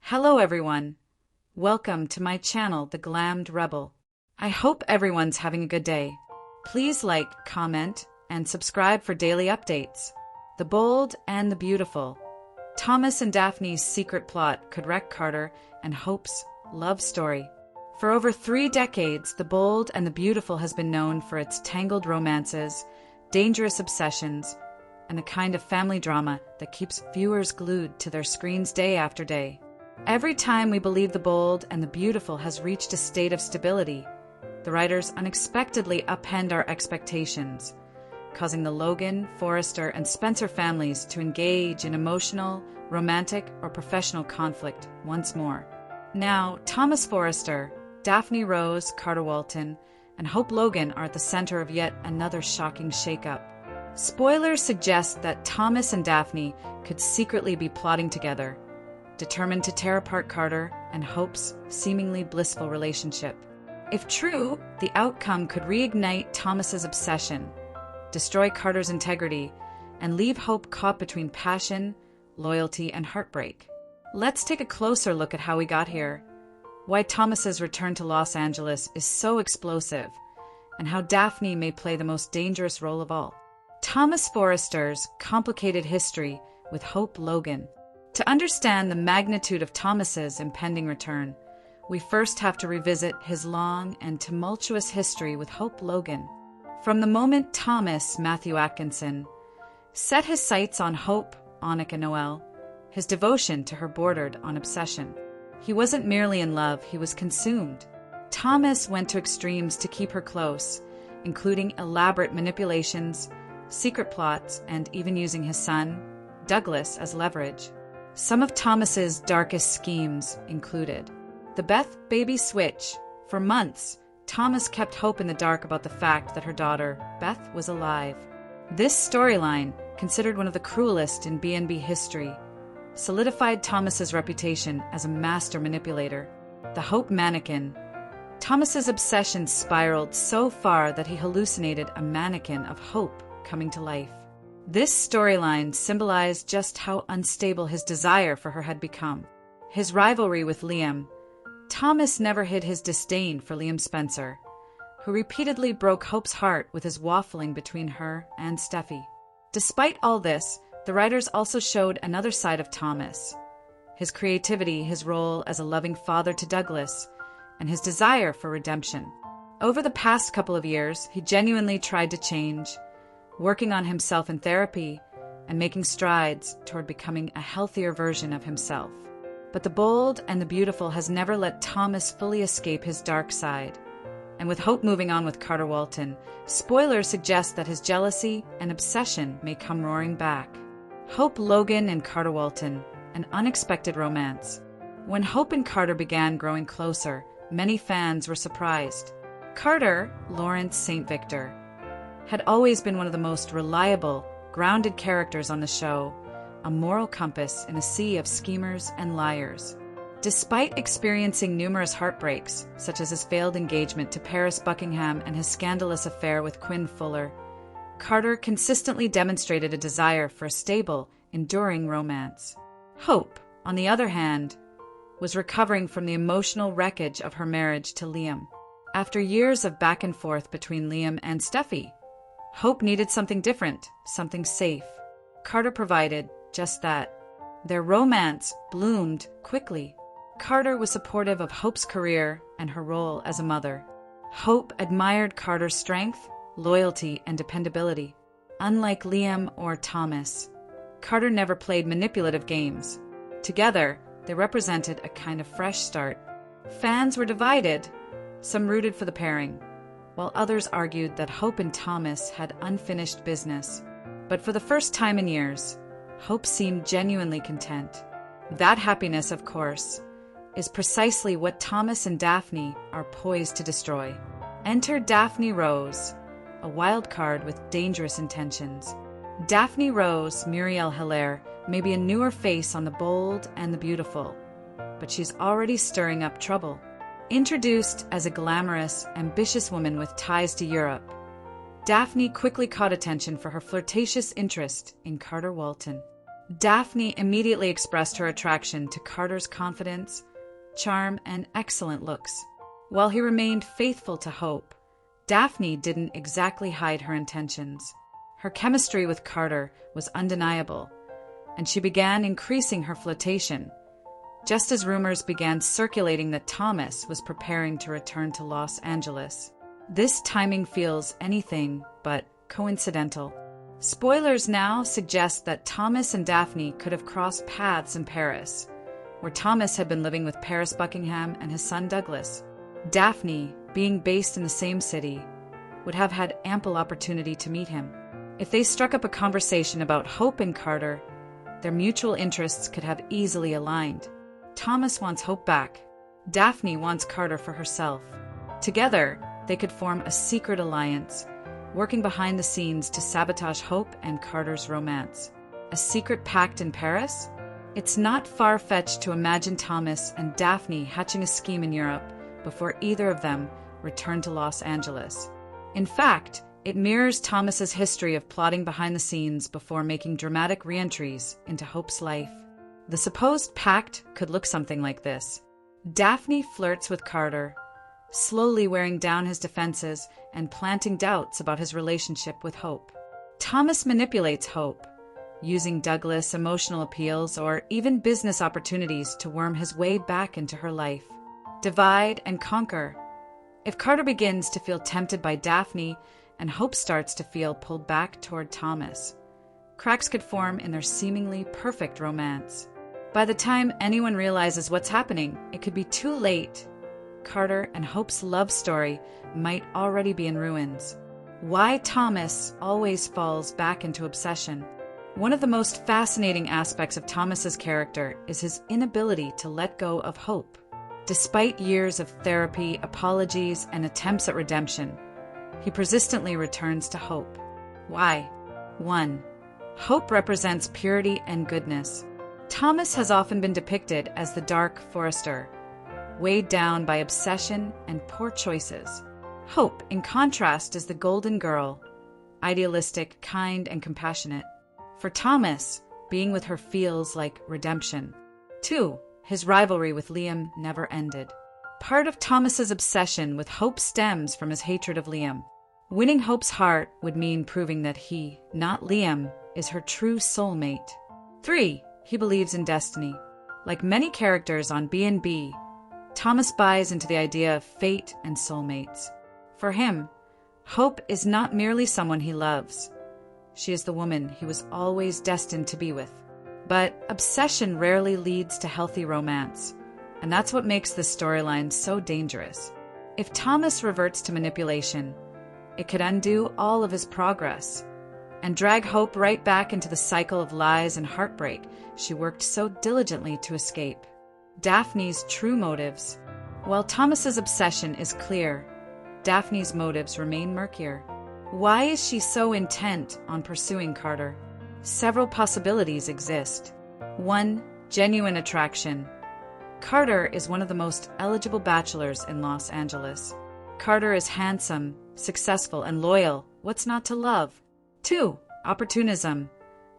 Hello everyone. Welcome to my channel, the Glammed Rebel. I hope everyone's having a good day. Please like, comment, and subscribe for daily updates. The Bold and the Beautiful. Thomas and Daphne's secret plot could wreck Carter and Hope's love story. For over 3 decades, The Bold and the Beautiful has been known for its tangled romances, dangerous obsessions, and the kind of family drama that keeps viewers glued to their screens day after day. Every time we believe The Bold and the Beautiful has reached a state of stability, the writers unexpectedly upend our expectations, causing the Logan, Forrester, and Spencer families to engage in emotional, romantic, or professional conflict once more. Now, Thomas Forrester, Daphne Rose, Carter Walton, and Hope Logan are at the center of yet another shocking shakeup. Spoilers suggest that Thomas and Daphne could secretly be plotting together, determined to tear apart Carter and Hope's seemingly blissful relationship. If true, the outcome could reignite Thomas's obsession, destroy Carter's integrity, and leave Hope caught between passion, loyalty, and heartbreak. Let's take a closer look at how we got here, why Thomas's return to Los Angeles is so explosive, and how Daphne may play the most dangerous role of all. Thomas Forrester's complicated history with Hope Logan. To understand the magnitude of Thomas's impending return, we first have to revisit his long and tumultuous history with Hope Logan. From the moment Thomas Matthew Atkinson set his sights on Hope, Annika Noel, his devotion to her bordered on obsession. He wasn't merely in love, he was consumed. Thomas went to extremes to keep her close, including elaborate manipulations, secret plots, and even using his son, Douglas, as leverage. Some of Thomas's darkest schemes included the Beth baby switch. For months, Thomas kept Hope in the dark about the fact that her daughter, Beth, was alive. This storyline, considered one of the cruelest in B&B history, solidified Thomas's reputation as a master manipulator. The Hope mannequin. Thomas's obsession spiraled so far that he hallucinated a mannequin of Hope coming to life. This storyline symbolized just how unstable his desire for her had become. His rivalry with Liam. Thomas never hid his disdain for Liam Spencer, who repeatedly broke Hope's heart with his waffling between her and Steffi. Despite all this, the writers also showed another side of Thomas. His creativity, his role as a loving father to Douglas, and his desire for redemption. Over the past couple of years, he genuinely tried to change, working on himself in therapy and making strides toward becoming a healthier version of himself. But The Bold and the Beautiful has never let Thomas fully escape his dark side. And with Hope moving on with Carter Walton, spoilers suggest that his jealousy and obsession may come roaring back. Hope Logan and Carter Walton, an unexpected romance. When Hope and Carter began growing closer, many fans were surprised. Carter, Lawrence St. Victor, had always been one of the most reliable, grounded characters on the show, a moral compass in a sea of schemers and liars. Despite experiencing numerous heartbreaks, such as his failed engagement to Paris Buckingham and his scandalous affair with Quinn Fuller, Carter consistently demonstrated a desire for a stable, enduring romance. Hope, on the other hand, was recovering from the emotional wreckage of her marriage to Liam. After years of back and forth between Liam and Steffi, Hope needed something different, something safe. Carter provided just that. Their romance bloomed quickly. Carter was supportive of Hope's career and her role as a mother. Hope admired Carter's strength, loyalty, and dependability. Unlike Liam or Thomas, Carter never played manipulative games. Together, they represented a kind of fresh start. Fans were divided, some rooted for the pairing, while others argued that Hope and Thomas had unfinished business. But for the first time in years, Hope seemed genuinely content. That happiness, of course, is precisely what Thomas and Daphne are poised to destroy. Enter Daphne Rose, a wild card with dangerous intentions. Daphne Rose, Muriel Hilaire, may be a newer face on The Bold and the Beautiful, but she's already stirring up trouble. Introduced as a glamorous, ambitious woman with ties to Europe, Daphne quickly caught attention for her flirtatious interest in Carter Walton. Daphne immediately expressed her attraction to Carter's confidence, charm, and excellent looks. While he remained faithful to Hope, Daphne didn't exactly hide her intentions. Her chemistry with Carter was undeniable, and she began increasing her flirtation, just as rumors began circulating that Thomas was preparing to return to Los Angeles. This timing feels anything but coincidental. Spoilers now suggest that Thomas and Daphne could have crossed paths in Paris, where Thomas had been living with Paris Buckingham and his son Douglas. Daphne, being based in the same city, would have had ample opportunity to meet him. If they struck up a conversation about Hope and Carter, their mutual interests could have easily aligned. Thomas wants Hope back. Daphne wants Carter for herself. Together, they could form a secret alliance, working behind the scenes to sabotage Hope and Carter's romance. A secret pact in Paris? It's not far-fetched to imagine Thomas and Daphne hatching a scheme in Europe before either of them returned to Los Angeles. In fact, it mirrors Thomas's history of plotting behind the scenes before making dramatic re-entries into Hope's life. The supposed pact could look something like this. Daphne flirts with Carter, slowly wearing down his defenses and planting doubts about his relationship with Hope. Thomas manipulates Hope, using Douglas' emotional appeals or even business opportunities to worm his way back into her life. Divide and conquer. If Carter begins to feel tempted by Daphne and Hope starts to feel pulled back toward Thomas, cracks could form in their seemingly perfect romance. By the time anyone realizes what's happening, it could be too late. Carter and Hope's love story might already be in ruins. Why Thomas always falls back into obsession. One of the most fascinating aspects of Thomas's character is his inability to let go of Hope. Despite years of therapy, apologies, and attempts at redemption, he persistently returns to Hope. Why? 1. Hope represents purity and goodness. Thomas has often been depicted as the dark Forrester, weighed down by obsession and poor choices. Hope, in contrast, is the golden girl, idealistic, kind, and compassionate. For Thomas, being with her feels like redemption. 2. His rivalry with Liam never ended. Part of Thomas's obsession with Hope stems from his hatred of Liam. Winning Hope's heart would mean proving that he, not Liam, is her true soulmate. 3. He believes in destiny. Like many characters on B&B, Thomas buys into the idea of fate and soulmates. For him, Hope is not merely someone he loves. She is the woman he was always destined to be with. But obsession rarely leads to healthy romance, and that's what makes this storyline so dangerous. If Thomas reverts to manipulation, it could undo all of his progress and drag Hope right back into the cycle of lies and heartbreak she worked so diligently to escape. Daphne's true motives. While Thomas's obsession is clear, Daphne's motives remain murkier. Why is she so intent on pursuing Carter? Several possibilities exist. 1. Genuine attraction. Carter is one of the most eligible bachelors in Los Angeles. Carter is handsome, successful, and loyal. What's not to love? 2. Opportunism.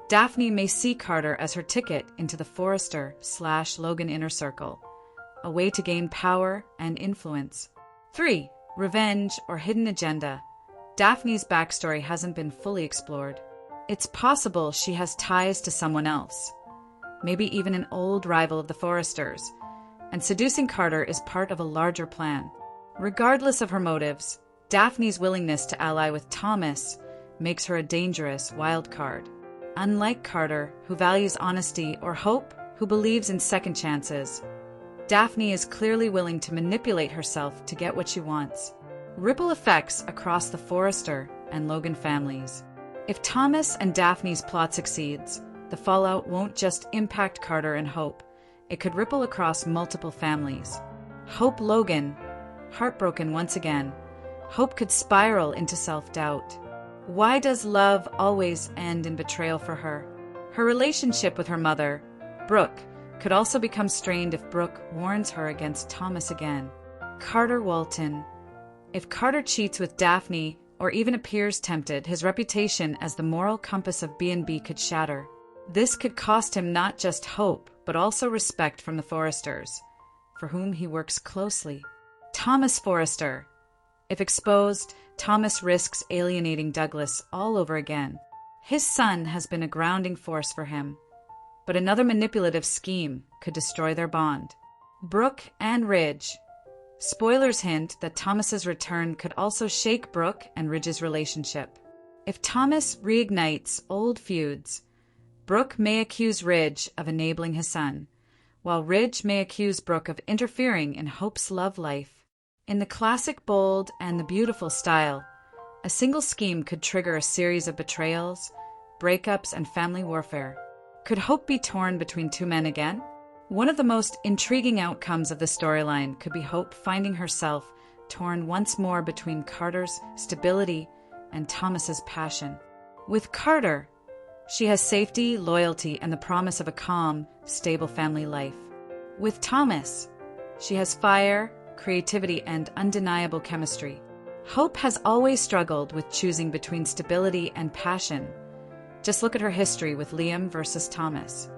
Daphne may see Carter as her ticket into the Forrester/Logan inner circle, a way to gain power and influence. 3. Revenge or hidden agenda. Daphne's backstory hasn't been fully explored. It's possible she has ties to someone else, maybe even an old rival of the Forresters, and seducing Carter is part of a larger plan. Regardless of her motives, Daphne's willingness to ally with Thomas makes her a dangerous wild card. Unlike Carter, who values honesty, or Hope, who believes in second chances, Daphne is clearly willing to manipulate herself to get what she wants. Ripple effects across the Forrester and Logan families. If Thomas and Daphne's plot succeeds, the fallout won't just impact Carter and Hope. It could ripple across multiple families. Hope Logan, heartbroken once again. Hope could spiral into self-doubt. Why does love always end in betrayal for her? Her relationship with her mother, Brooke, could also become strained if Brooke warns her against Thomas again. Carter Walton. If Carter cheats with Daphne, or even appears tempted, his reputation as the moral compass of B&B could shatter. This could cost him not just hope, but also respect from the Forresters, for whom he works closely. Thomas Forrester. If exposed, Thomas risks alienating Douglas all over again. His son has been a grounding force for him, but another manipulative scheme could destroy their bond. Brooke and Ridge. Spoilers hint that Thomas's return could also shake Brooke and Ridge's relationship. If Thomas reignites old feuds, Brooke may accuse Ridge of enabling his son, while Ridge may accuse Brooke of interfering in Hope's love life. In the classic bold and the beautiful style, a single scheme could trigger a series of betrayals, breakups, and family warfare. Could Hope be torn between two men again? One of the most intriguing outcomes of the storyline could be Hope finding herself torn once more between Carter's stability and Thomas's passion. With Carter, she has safety, loyalty, and the promise of a calm, stable family life. With Thomas, she has fire, creativity, and undeniable chemistry. Hope has always struggled with choosing between stability and passion. Just look at her history with Liam versus Thomas.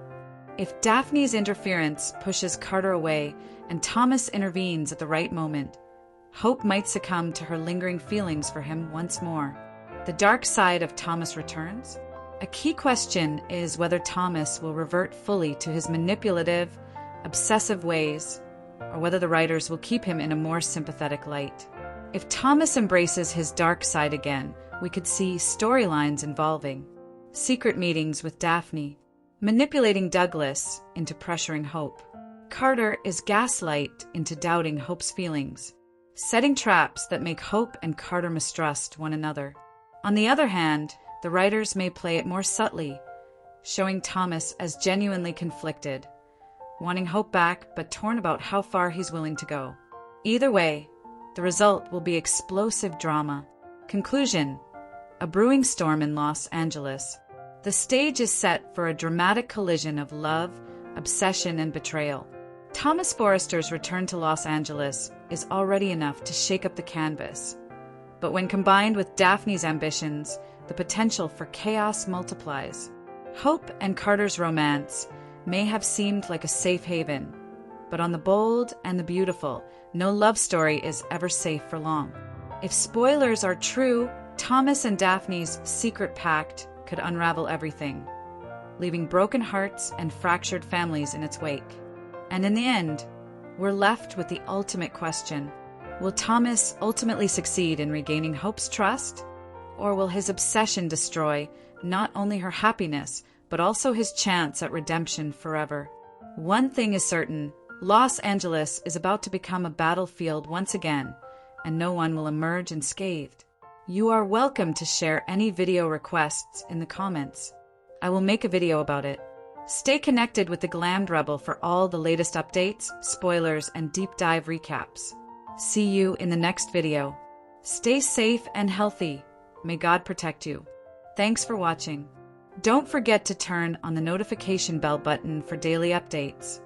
If Daphne's interference pushes Carter away and Thomas intervenes at the right moment, Hope might succumb to her lingering feelings for him once more. The dark side of Thomas returns? A key question is whether Thomas will revert fully to his manipulative, obsessive ways, or whether the writers will keep him in a more sympathetic light. If Thomas embraces his dark side again, we could see storylines involving secret meetings with Daphne, manipulating Douglas into pressuring Hope. Carter is gaslight into doubting Hope's feelings, setting traps that make Hope and Carter mistrust one another. On the other hand, the writers may play it more subtly, showing Thomas as genuinely conflicted, wanting Hope back but torn about how far he's willing to go. Either way, the result will be explosive drama. Conclusion: a brewing storm in Los Angeles. The stage is set for a dramatic collision of love, obsession, and betrayal. Thomas Forrester's return to Los Angeles is already enough to shake up the canvas. But when combined with Daphne's ambitions, the potential for chaos multiplies. Hope and Carter's romance may have seemed like a safe haven, but on the bold and the beautiful, no love story is ever safe for long. If spoilers are true, Thomas and Daphne's secret pact could unravel everything, leaving broken hearts and fractured families in its wake. And in the end, we're left with the ultimate question: will Thomas ultimately succeed in regaining Hope's trust? Or will his obsession destroy not only her happiness, but also his chance at redemption forever? One thing is certain: Los Angeles is about to become a battlefield once again, and no one will emerge unscathed. You are welcome to share any video requests in the comments. I will make a video about it. Stay connected with the Glammed Rebel for all the latest updates, spoilers, and deep dive recaps. See you in the next video. Stay safe and healthy. May God protect you. Thanks for watching. Don't forget to turn on the notification bell button for daily updates.